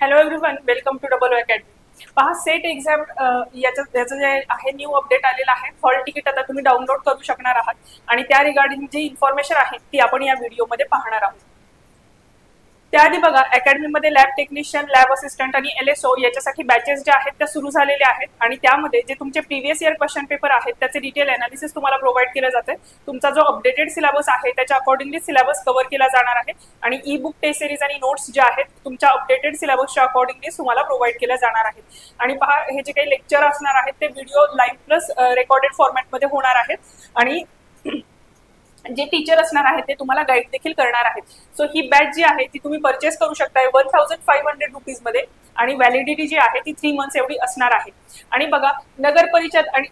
Hello everyone, welcome to double academy. पहा, set exam याचं जे आहे न्यू अपडेट आलेला आहे। हॉल तिकीट आता तुम्ही डाउनलोड करू शकणार आहात आणि त्या रिगार्डिंग जी इन्फॉर्मेशन आहे ती आपण या व्हिडिओमध्ये पाहणार आहोत। त्याआधी बघा, अकॅडमीमध्ये लॅब टेक्निशियन, लॅब असिस्टंट आणि LSO याच्यासाठी बॅचेस जे आहेत त्या सुरू झालेले आहेत आणि त्यामध्ये जे तुमचे प्रिव्हियस इयर क्वेश्चन पेपर आहेत त्याचे डिटेल अनालिसिस तुम्हाला प्रोव्हाइड केलं जाते। तुमचा जो अपडेटेड सिलेबस आहे त्याच्या अकॉर्डिंगली सिलेबस कव्हर केला जाणार आहे आणि ई बुक टेस्ट सिरीज आणि नोट्स जे आहेत तुमच्या अपडेटेड सिलेबसच्या अकॉर्डिंगली तुम्हाला प्रोव्हाइड केल्या जाणार आहेत। आणि पहा, हे जे काही लेक्चर असणार आहेत ते व्हिडिओ लाईव्ह प्लस रेकॉर्डेड फॉर्मॅटमध्ये होणार आहेत आणि जे टीचर असणार आहेत ते तुम्हाला गाईड देखील करणार आहेत। सो ही बॅच जी आहे ती तुम्ही परचेस करू शकता 1500 रुपीज मध्ये आणि व्हॅलिडिटी जी आहे ती 3 मंथ्स एवढी असणार आहे। आणि बघा, नगर परिषद आणि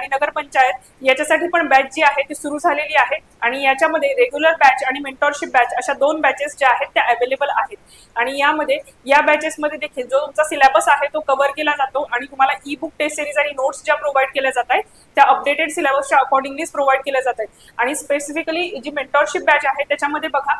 नगरपंचायत याच्यासाठी पण बॅच जी आहे ती सुरू झालेली आहे आणि याच्यामध्ये रेग्युलर बॅच आणि मेंटॉरशिप बॅच अशा 2 बॅचेस ज्या आहेत त्या अवेलेबल आहेत। आणि यामध्ये या बॅचेसमध्ये देखील जो तुमचा सिलेबस आहे तो कव्हर केला जातो आणि तुम्हाला ई बुक टेस्ट सिरीज आणि नोट्स ज्या प्रोव्हाइड केल्या जात आहेत त्या अपडेटेड सिलेबसच्या अकॉर्डिंगलीच प्रोव्हाइड केल्या जात आहेत। आणि स्पेसिफिकली जी मेंटॉरशिप बॅच आहे त्याच्यामध्ये बघा,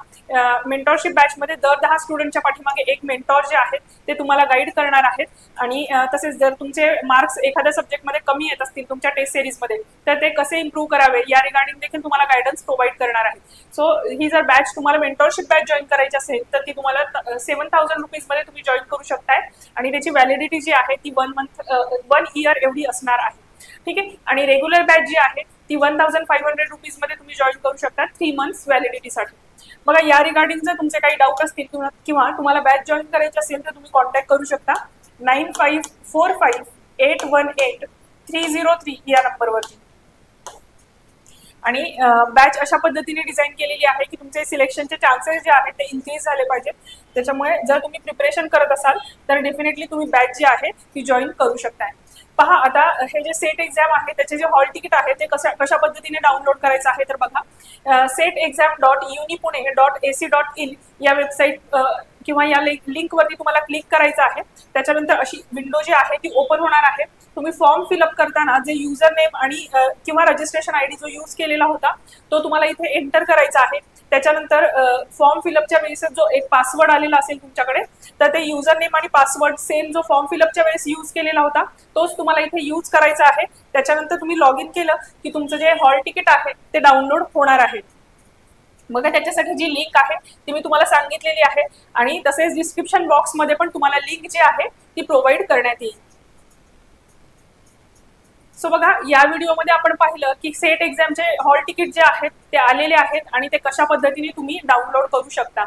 मेंटॉरशिप बॅच मध्ये दर 10 स्टुडंटच्या पाठीमागे एक मेंटॉर जे आहेत ते तुम्हाला गाईड करणार आहेत। आणि तसेच जर तुमचे मार्क्स एखाद्या सब्जेक्टमध्ये कमी येत असतील तुमच्या टेस्ट सिरीजमध्ये तर ते कसे इम्प्रूव्ह करावे या रिगार्डिंग देखील तुम्हाला गायडन्स प्रोव्हाइड करणार आहे। सो ही जर बॅच तुम्हाला मेंटॉरशिप बॅच जॉईन करायची असेल तर ती तुम्हाला 7000 रुपीज मध्ये तुम्ही जॉईन करू शकताय आणि त्याची व्हॅलिडिटी जी आहे ती 1 इयर एवढी असणार आहे। ठीक आहे। आणि रेग्युलर बॅच जी आहे ती 1500 रुपीज मध्ये तुम्ही जॉईन करू शकता 3 मंथ्स व्हॅलिडिटीसाठी। बघा, या रिगार्डिंग जर तुमचे काही डाऊट असतील किंवा तुम्हाला बॅच जॉईन करायची असेल तर तुम्ही कॉन्टॅक्ट करू शकता 9545818303 या नंबरवरती। आणि बॅच अशा पद्धतीने डिझाईन केलेली आहे की तुमचे सिलेक्शनचे चान्सेस जे आहेत ते इन्क्रीज झाले पाहिजेत। त्याच्यामुळे जर तुम्ही प्रिपरेशन करत असाल तर डेफिनेटली तुम्ही बॅच जी आहे ती जॉईन करू शकताय। पहा, आता हे जे सेट एक्झाम आहे त्याचे जे हॉल तिकीट आहे ते कशा पद्धतीने डाउनलोड करायचं आहे तर बघा, setexam.unipune.ac.in या वेबसाईट किंवा या लिंकवरती तुम्हाला क्लिक करायचं आहे। त्याच्यानंतर अशी विंडो जी आहे ती ओपन होणार आहे। तुम्ही फॉर्म फिलअप करताना जे युजर नेम आणि किंवा रजिस्ट्रेशन ID जो यूज केलेला होता तो तुम्हाला इथे एंटर करायचा आहे। त्याच्यानंतर फॉर्म फिलअपच्या वेळेस जो एक पासवर्ड आलेला असेल तुमच्याकडे तर ते युजर नेम आणि पासवर्ड सेम जो फॉर्म फिलअपच्या वेळेस यूज केलेला होता तोच तुम्हाला इथे यूज करायचा आहे। त्याच्यानंतर तुम्ही लॉग इन केलं की तुमचं जे हॉल तिकीट आहे ते डाउनलोड होणार आहे। मग त्याच्यासाठी जी लिंक आहे ती मी तुम्हाला सांगितलेली आहे आणि तसेच डिस्क्रिप्शन बॉक्समध्ये पण तुम्हाला लिंक जी आहे ती प्रोव्हाइड करण्यात येईल। सो बघा, या व्हिडिओमध्ये आपण पाहिलं की सेट एक्झामचे हॉल तिकीट जे आहेत ते आलेले आहेत आणि ते कशा पद्धतीने तुम्ही डाउनलोड करू शकता।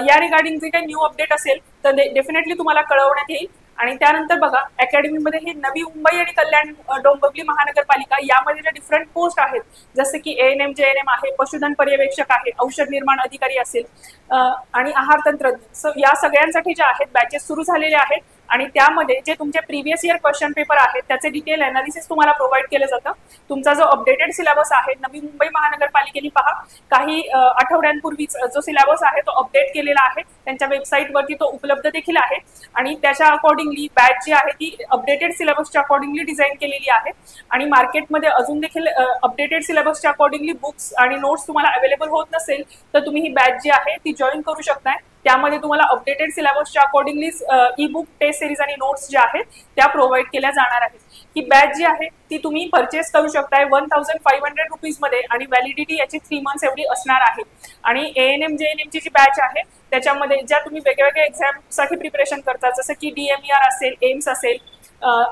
या रिगार्डिंग जे काही न्यू अपडेट असेल तर डेफिनेटली तुम्हाला कळवण्यात येईल। आणि त्यानंतर बघा, अकॅडमीमध्ये ही नवी मुंबई आणि कल्याण डोंबिवली महानगरपालिका यामध्ये जे डिफरंट पोस्ट आहेत जसे की ANM JNM आहे, पशुधन पर्यवेक्षक आहे, औषध निर्माण अधिकारी असेल आणि आहार तंत्रज्ञ, सो या सगळ्यांसाठी जे आहेत बॅचेस सुरू झालेले आहेत आणि त्यामध्ये जे तुमचे प्रिव्हियस इयर क्वेश्चन पेपर आहेत त्याचे डिटेल अनालिसिस तुम्हाला प्रोव्हाइड केलं जातं। तुमचा जो अपडेटेड सिलेबस आहे नवी मुंबई महानगरपालिकेने पहा काही आठवड्यांपूर्वीच जो सिलेबस आहे तो अपडेट केलेला आहे, त्यांच्या वेबसाईटवरती तो उपलब्ध देखील आहे आणि त्याच्या अकॉर्डिंगली बॅच जी आहे ती अपडेटेड सिलेबसच्या अकॉर्डिंगली डिझाईन केलेली आहे। आणि मार्केटमध्ये अजून देखील अपडेटेड सिलेबसच्या अकॉर्डिंगली बुक्स आणि नोट्स तुम्हाला अवेलेबल होत नसेल तर तुम्ही ही बॅच जी आहे ती जॉईन करू शकताय। त्यामध्ये तुम्हाला अपडेटेड सिलेबसच्या अकॉर्डिंगलीच ई बुक टेस्ट सिरीज आणि नोट्स ज्या आहेत त्या प्रोव्हाइड केल्या जाणार आहेत। ही बॅच जी आहे ती तुम्ही परचेस करू शकताय 1500 रुपीज मध्ये आणि व्हॅलिडिटी याची 3 मंथ्स एवढी असणार आहे। आणि ANM JNM ची जी बॅच आहे त्याच्यामध्ये ज्या तुम्ही वेगवेगळ्या एक्झामसाठी प्रिपरेशन करता जसं की DMER असेल, एम्स असेल,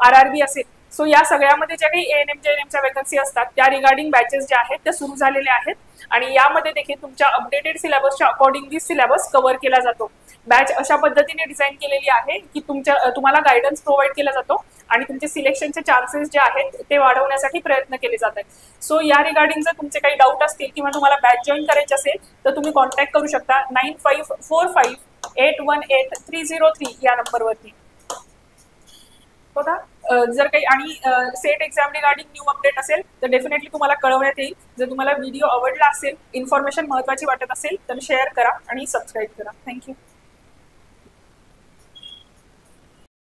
RRB असेल, सो या सगळ्यामध्ये ज्या काही ANM JNMच्या वॅकन्सी असतात त्या रिगार्डिंग बॅचेस ज्या आहेत त्या सुरू झालेल्या आहेत आणि यामध्ये देखील तुमच्या अपडेटेड सिलेबसच्या अकॉर्डिंगली सिलेबस कव्हर केला जातो। बॅच अशा पद्धतीने डिझाईन केलेली आहे की तुम्हाला गायडन्स प्रोव्हाइड केला जातो आणि तुमचे सिलेक्शनचे चान्सेस जे आहेत ते वाढवण्यासाठी प्रयत्न केले जात आहेत। सो या रिगार्डिंग जर तुमचे काही डाऊट असतील किंवा तुम्हाला बॅच जॉईन करायची असेल तर तुम्ही कॉन्टॅक्ट करू शकता 9545818303 या नंबरवरती। बघा, जर काही आणि set exam regarding new update असेल तर डेफिनेटली तुम्हाला कळवण्यात येईल। जर तुम्हाला व्हिडिओ आवडला असेल, इन्फॉर्मेशन महत्त्वाची वाटत असेल तर शेअर करा आणि सबस्क्राईब करा। थँक्यू।